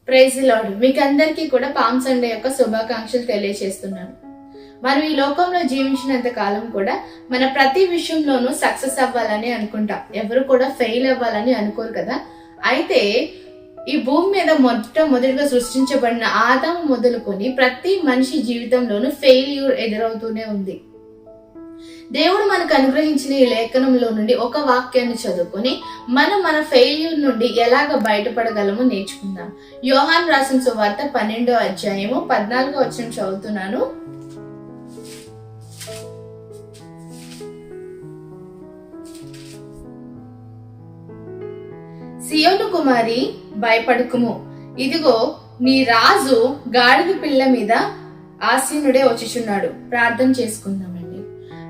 Praise the lord. మీకు అందరికీ కూడా పామ్ సండే యొక్క శుభాకాంక్షలు తెలియజేస్తున్నాను. మనం ఈ లోకంలో జీవించినంత కాలం కూడా మన ప్రతి విషయంలోనూ సక్సెస్ అవ్వాలని అనుకుంటాం. ఎవరు కూడా ఫెయిల్ అవ్వాలని అనుకోరు కదా. అయితే ఈ భూమి మీద మొదటిగా సృష్టించబడిన ఆదాము మొదలుకొని ప్రతి మనిషి జీవితంలోనూ ఫెయిల్యూర్ ఎదురవుతూనే ఉంది. దేవుడు మనకు అనుగ్రహించిన ఈ లేఖనంలో నుండి ఒక వాక్యాన్ని చదువుకొని మన ఫెయిల్యూర్ నుండి ఎలాగ బయటపడగలమో నేర్చుకుందాం. యోహాను రాసిన సువార్త 12వ అధ్యాయము 14వ వచనం చదువుతున్నాను. సియోను కుమారి, భయపడకుము, ఇదిగో నీ రాజు గాడిద పిల్ల మీద ఆసీనుడే వచ్చుచున్నాడు. ప్రార్థన చేసుకుందామండి.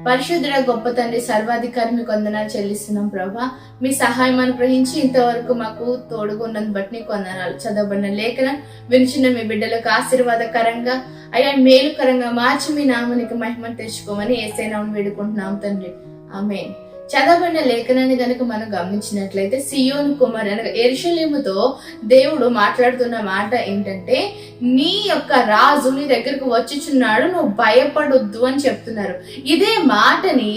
పరిశుద్ధుడ గొప్ప తండ్రి, సర్వాధికారి, మీకు వందనాలు చెల్లిస్తున్నాం ప్రభా. మీ సహాయం అనుగ్రహించి ఇంతవరకు మాకు తోడుగున్నది బట్టి నీకు వందనాలు. చదవబడిన లేఖనం వినిచిన మీ బిడ్డలకు ఆశీర్వాదకరంగా అయ్యా మేలుకరంగా మార్చి మీ నామానికి మహిమను తెచ్చుకోమని యేసయ్య నామమున వేడుకుంటున్నాం తండ్రి. ఆమేన్. చదవబడిన లేఖనాన్ని గనుక మనం గమనించినట్లయితే సియోను కుమారి అనగా యెరూషలేముతో దేవుడు మాట్లాడుతున్న మాట ఏంటంటే, నీ యొక్క రాజు నీ దగ్గరకు వచ్చుచున్నాడు, నువ్వు భయపడొద్దు అని చెప్తున్నారు. ఇదే మాటని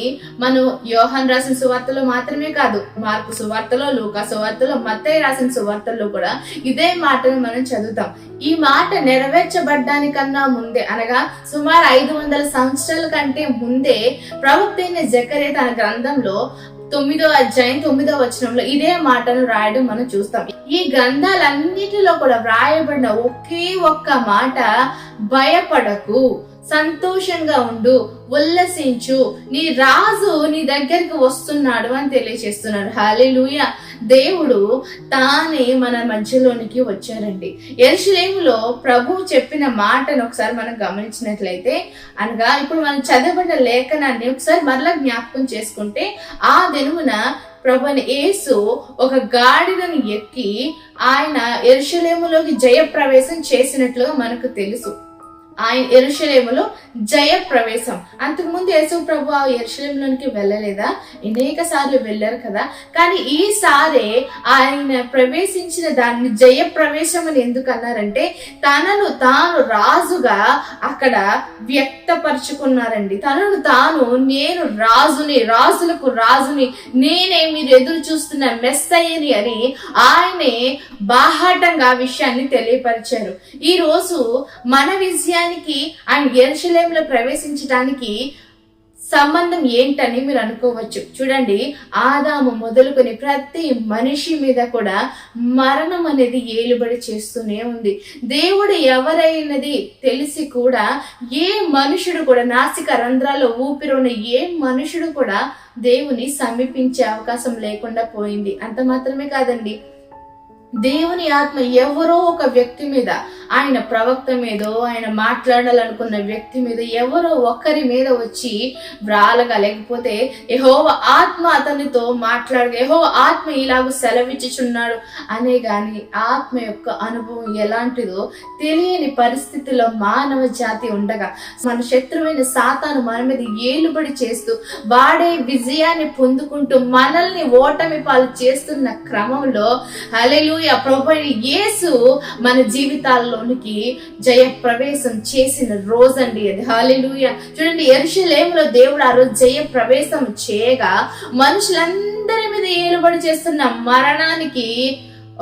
మనం యోహాను రాసిన సువార్తలో మాత్రమే కాదు, మార్కు సువార్తలో, లూకా సువార్తలో, మత్తయి రాసిన సువార్తల్లో కూడా ఇదే మాటను మనం చదువుతాం. ఈ మాట నెరవేర్చబడ్డానికన్నా ముందే అనగా సుమారు 500 సంవత్సరాల కంటే ముందే ప్రవక్త అయిన జకర్యా తన గ్రంథంలో 9వ అధ్యాయం 9వ వచనంలో ఇదే మాటను రాయడం మనం చూస్తాం. ఈ గ్రంథాలన్నిటిలో కూడా వ్రాయబడిన ఒకే ఒక్క మాట, భయపడకు, సంతోషంగా ఉండు, ఉల్లసించు, నీ రాజు నీ దగ్గరికి వస్తున్నాడు అని తెలియజేస్తున్నారు. హల్లెలూయా. దేవుడు తానే మన మధ్యలోనికి వచ్చారండి. యెరూషలేములో ప్రభువు చెప్పిన మాటను ఒకసారి మనం గమనించినట్లయితే, అనగా ఇప్పుడు మనం చదవబడిన లేఖనాన్ని ఒకసారి మరలా జ్ఞాపకం చేసుకుంటే, ఆ దినమున ప్రభువైన యేసు ఒక గాడిదను ఎక్కి ఆయన యెరూషలేములోకి జయప్రవేశం చేసినట్లుగా మనకు తెలుసు. ఆయన యెరూషలేములో జయ ప్రవేశం. అంతకుముందు యేసు ప్రభు ఆ యెరూషలేములోనికి వెళ్ళలేదా? అనేక సార్లు వెళ్ళారు కదా. కానీ ఈసారి ఆయన ప్రవేశించిన దాన్ని జయ ప్రవేశం అని ఎందుకు అన్నారంటే, తనను తాను రాజుగా అక్కడ వ్యక్తపరుచుకున్నారండి. తనను తాను, నేను రాజుని, రాజులకు రాజుని, నేనే మీరు ఎదురు చూస్తున్న మెస్సయ్యని అని ఆయనే బాహాటంగా ఆ విషయాన్ని తెలియపరిచారు. ఈ రోజు మన విజయానికి ఆయన యెరూషలేములో ప్రవేశించడానికి సంబంధం ఏంటని మీరు అనుకోవచ్చు. చూడండి, ఆదాము మొదలుకొని ప్రతి మనిషి మీద కూడా మరణం అనేది ఏలుబడి చేస్తూనే ఉంది. దేవుడు ఎవరైనది తెలిసి కూడా ఏ మనుషుడు కూడా, నాసిక రంధ్రాల్లో ఊపిరున్న ఏ మనుషుడు కూడా దేవుని సమీపించే అవకాశం లేకుండా పోయింది. అంత మాత్రమే కాదండి, దేవుని ఆత్మ ఎవరో ఒక వ్యక్తి మీద, ఆయన ప్రవక్త మీదో, ఆయన మాట్లాడాలనుకున్న వ్యక్తి మీద, ఎవరో ఒకరి మీద వచ్చి వ్రాలగా, లేకపోతే యెహోవా ఆత్మ అతనితో మాట్లాడగా, యెహోవా ఆత్మ ఇలాగ సెలవిచ్చుచున్నాడు అనే గాని ఆత్మ యొక్క అనుభవం ఎలాంటిదో తెలియని పరిస్థితిలో మానవ జాతి ఉండగా, మన శత్రువైన సాతాను మన మీద ఏలుబడి చేస్తూ వాడే విజయాన్ని పొందుకుంటూ మనల్ని ఓటమి పాలు చేస్తున్న క్రమంలో హల్లెలూయా, ప్రభువైన యేసు మన జీవితాల్లోనికి జయ ప్రవేశం చేసిన రోజండి అది. హల్లెలూయా. చూడండి, యెరూషలేములో దేవుడు ఆ రోజు జయ ప్రవేశం చేయగా మనుషులందరి మీద ఏలుబడి చేస్తున్న మరణానికి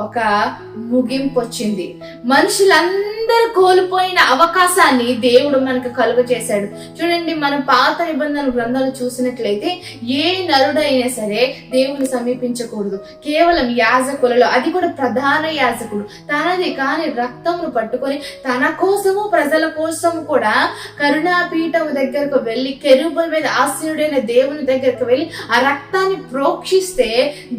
ఒక ముగింపు వచ్చింది. మనుషులందరూ కోల్పోయిన అవకాశాన్ని దేవుడు మనకు కలుగ చేశాడు. చూడండి, మన పాత నిబంధన గ్రంథాలు చూసినట్లయితే ఏ నరుడైనా సరే దేవుని సమీపించకూడదు. కేవలం యాజకులలో, అది కూడా ప్రధాన యాజకుడు తనది కాని రక్తమును పట్టుకొని తన కోసము ప్రజల కోసము కూడా కరుణాపీఠం దగ్గరకు వెళ్ళి, కెరూబుల మీద ఆసీనుడైన దేవుని దగ్గరకు వెళ్ళి ఆ రక్తాన్ని ప్రోక్షిస్తే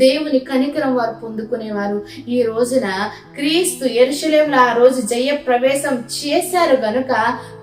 దేవుని కనికరం వారు పొందుకునేవారు. ఈ రోజున క్రీస్తు యెరూషలేములో ఆ రోజు జయ ప్రవేశం చేశారు గనుక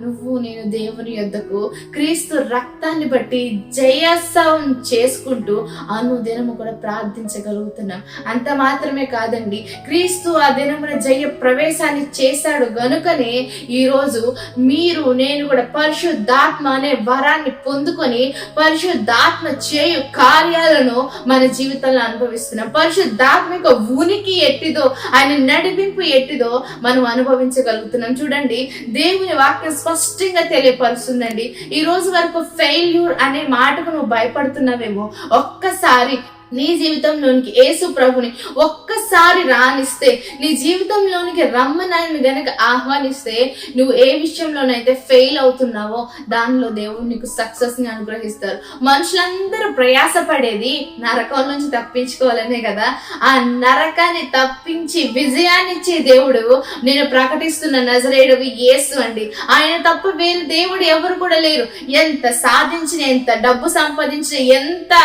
నువ్వు నేను దేవుని యొద్దకు క్రీస్తు రక్తాన్ని బట్టి జయోత్సవం చేసుకుంటూ అనుదినము కూడా ప్రార్థించగలుగుతున్నాం. అంత మాత్రమే కాదండి, క్రీస్తు ఆ దినమున జయ ప్రవేశాన్ని చేశాడు గనుకనే ఈ రోజు మీరు నేను కూడా పరిశుద్ధాత్మ అనే వరాన్ని పొందుకొని పరిశుద్ధాత్మ చేయు కార్యాలను మన జీవితంలో అనుభవిస్తున్నాం. పరిశుద్ధాత్మ యొక్క ఉనికి ఎట్టిదో, ఆయన నడిపింపు ఎట్టిదో మనం అనుభవించగలుగుతున్నాం. చూడండి, దేవుని వాక్యం స్పష్టంగా తెలియపరుస్తుందండి. ఈ రోజు వరకు ఫెయిల్యూర్ అనే మాటకు నువ్వు భయపడుతున్నావేమో, ఒక్కసారి నీ జీవితంలోనికి యేసు ప్రభుని ఒక్కసారి రానిస్తే, నీ జీవితంలోనికి రమ్మని ఆయన గనక ఆహ్వానిస్తే, నువ్వు ఏ విషయంలోనైతే ఫెయిల్ అవుతున్నావో దానిలో దేవుడు నీకు సక్సెస్ ని అనుగ్రహిస్తారు. మనుషులందరూ ప్రయాసపడేది నరకం నుంచి తప్పించుకోవాలనే కదా. ఆ నరకాన్ని తప్పించి విజయాన్ని ఇచ్చే దేవుడు నేను ప్రకటిస్తున్న నజరేయుడు యేసు అండి. ఆయన తప్ప వేరు దేవుడు ఎవరు కూడా లేరు. ఎంత సాధించిన, ఎంత డబ్బు సంపాదించిన, ఎంత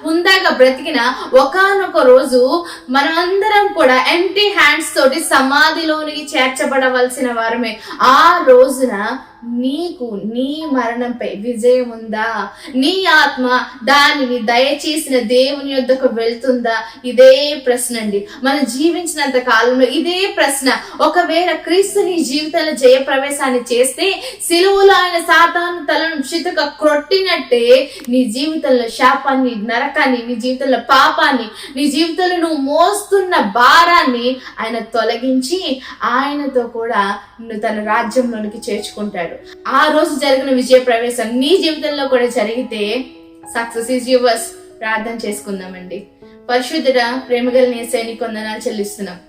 ఉందాగా బ్రతికి ఒకానొక రోజు మనమందరం కూడా ఎంటీ హ్యాండ్స్ తోటి సమాధిలోనికి చేర్చబడవలసిన వారమే. ఆ రోజున నీకు నీ మరణంపై విజయం ఉందా? నీ ఆత్మ దానిని దయచేసిన దేవుని యొద్దకు వెళ్తుందా? ఇదే ప్రశ్న అండి. మనం జీవించినంత కాలంలో ఇదే ప్రశ్న. ఒకవేళ క్రీస్తు నీ జీవితంలో జయప్రవేశాన్ని చేస్తే, సిలువలో ఆయన సాతాను తలను చితక క్రొట్టినట్టే నీ జీవితంలో శాపాన్ని, నరకాన్ని, నీ జీవితంలో పాపాన్ని, నీ జీవితంలో నువ్వు మోస్తున్న భారాన్ని ఆయన తొలగించి ఆయనతో కూడా నిన్ను తన రాజ్యంలోనికి చేర్చుకుంటాడు. ఆ రోజు జరిగిన విజయ ప్రవేశం నీ జీవితంలో కూడా జరిగితే సక్సెస్ ఈజ్ యువర్స్. ప్రార్థన చేసుకుందామండి. పరిశుద్ధుడా, ప్రేమగల యేసయ్య నీకు వందనాలు చెల్లిస్తున్నాం.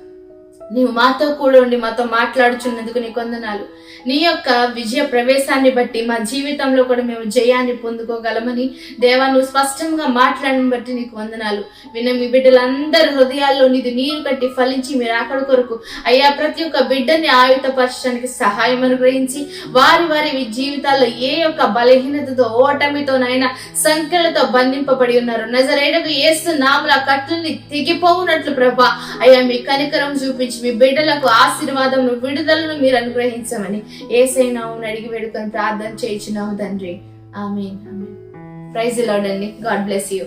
నీవు మాతో కూడా ఉండి మాతో మాట్లాడుచున్నందుకు నీకు వందనాలు. నీ యొక్క విజయ ప్రవేశాన్ని బట్టి మా జీవితంలో కూడా మేము జయాన్ని పొందుకోగలమని దేవా నువ్వు స్పష్టంగా మాట్లాడని బట్టి నీకు వందనాలు. విన్న మీ బిడ్డలందరి హృదయాల్లో నీది నీరు కట్టి ఫలించి మీరు అక్కడ కొరకు అయ్యా ప్రతి ఒక్క బిడ్డని ఆయుధపరచడానికి సహాయం అనుగ్రహించి, వారి వారి జీవితాల్లో ఏ యొక్క బలహీనతతో, ఓటమితోనైనా సంఖ్యలతో బంధింపబడి ఉన్నారు, నజరేయుడగు యేసు నామమున కట్లని తెగిపోవునట్లు ప్రభా అయ్యా మీ కనికరం చూపించి మీ బిడ్డలకు ఆశీర్వాదం, విడుదలను మీరు అనుగ్రహించమని యేసయ్య నామమున అడిగి వేడుకొని ప్రార్థన చేయించున్నాము తండ్రి. ఆమేన్. ఆమేన్. ప్రైజ్ ది లార్డ్ అండి. God bless you.